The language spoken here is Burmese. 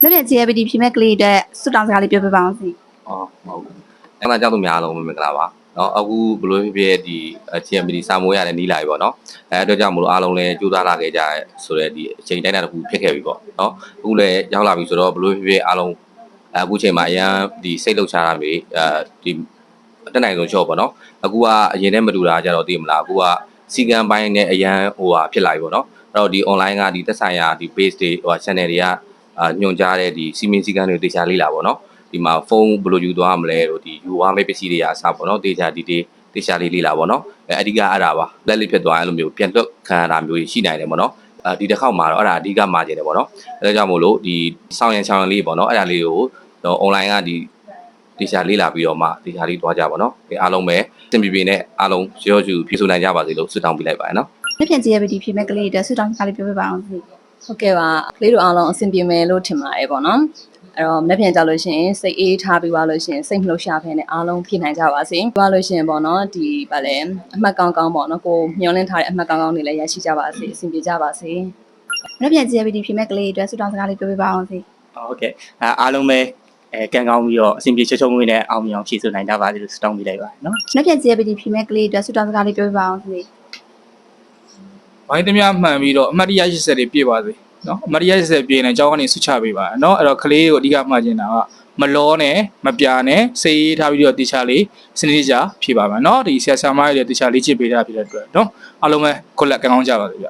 လက်ပြန် GLBT ဖြေမဲ့ကလေးတဲ့စွတ်တောင်းစကားလေးပြောပြပါအောင်စီ ဟုတ်အဲ့မှာကြောက်သူများလုံးမင်္ဂလာပါเนาะအခုဘလို့ဖြစ်ဖြစ်ဒီ GMBT စာမိုးရတဲ့နီးလာပြီပေါ့เนาะအဲ့အတွက်ကြောင့်မလို့အားလုံးလည်းကြိုးစားလာခဲ့ကြရဲဆိုတော့ဒီအချိန်တိုင်းတာတစ်ခုဖြစ်ခဲ့ပြီပေါ့เนาะအခုလည်းရောက်လာပြီဆိုတော့ဘလို့ဖြစ်ဖြစ်အားလုံးအခုချိန်မှာအရန်ဒီစိတ်လှုပ်ရှားတာမျိုးဒီတက်နိုင်ဆုံးချော့ပေါ့เนาะအခုကအရင်နဲ့မတူတာကြတော့သိမလားအခုကစီကံပိုင်းနဲ့အရန်ဟိုဟာဖြစ်လာပြီပေါ့เนาะအဲ့တော့ဒီ online ကဒီသက်ဆိုင်ရာဒီ base တွေဟို channel တွေကညွှန်ကြားတဲ့ဒီစီမင်းစီကံတွေတေချာလေးလာပေါ့เนาะဒီမှာဖုန်းဘယ်လိုယူသွားမလဲတို့ဒီယူသွားမယ့်ပစ္စည်းတွေအစားပေါ့နော်တေချာဒီတေချာလေးလာပေါ့နော်အဓိကအဲ့ဒါပါလက်လေးဖြစ်သွားအဲ့လိုမျိုးပြန်လွတ်ခံရတာမျိုးရှိနိုင်တယ်ပေါ့နော်ဒီတစ်ခေါက်မှာတော့အဲ့ဒါအဓိကမှာကျင်တယ်ပေါ့နော်အဲဒါကြောင့်မို့လို့ဒီဆောင်ရန်လေးပေါ့နော်အဲ့ဒါလေးကို online ကဒီတေချာလေးလာပြီးတော့မှတေချာလေးတွားကြပါနော်အားလုံးပဲစင်ပြေပြေနဲ့အားလုံးရောကျူဖြည့်ဆို့နိုင်ကြပါစေလို့ဆုတောင်းပေးလိုက်ပါတယ်နော် လက်ပြန် GLBT ဖြေမဲ့ကလေးတဲ့စွတ်တောင်းစကားလေးပြောပြပါအောင်စီ ဟုတ်ကဲ့ပါကလေးတို့အားလုံးအဆင်ပြေမယ်လို့ထင်ပါတယ်ပေါ့နော်အဲ့တော့မပြန်ကြလို့ရှိရင်စိတ်အေးထားပြီးသွားလို့ရှိရင်စိတ်မလှုပ်ရှားဖဲနဲ့အားလုံးဖြည့်နိုင်ကြပါစေပြီးလို့ရှိရင်ပေါ့နော်ဒီဗာလဲအမှတ်ကောင်းကောင်းပေါ့နော်ကိုမျောလင်းထားတဲ့အမှတ်ကောင်းကောင်းတွေလည်းရရှိကြပါစေအဆင်ပြေကြပါစေ လက်ပြန် GLBT ဖြေမဲ့ကလေးတဲ့စွတ်တောင်းစကားလေးပြောပြပါအောင်စီ ဟုတ်ကဲ့အားလုံးပဲကန်ကောင်းပြီးတော့အဆင်ပြေချုံချုံငွေနဲ့အောင်မြင်အောင်ဖြည့်ဆိုနိုင်ကြပါစေလို့ဆုတောင်းပေးလိုက်ပါတယ်နော် လက်ပြန် GLBT ဖြေမဲ့ကလေးတဲ့စွတ်တောင်းစကားလေးပြောပြပါအောင်စီ ဘိုင်းတမမှန်ပြီးတော့အမှတ်တရ80တွေပြည့်ပါစေနော်အမှတ်တရ80ပြည့်နေအကြောင်းကနေဆွချပေးပါနော်အဲ့တော့ကလေးကိုအဓိကမှတ်ချင်တာကမလောနဲ့မပြာနဲ့စေးထားပြီးတော့တေချာလေးစနစ်ကြဖြည့်ပါမယ်နော်ဒီဆရာဆရာမတွေတေချာလေးချစ်ပေးတာဖြစ်တဲ့အတွက်နော်အားလုံးပဲခုလက်ကောင်းကြပါစေဗျ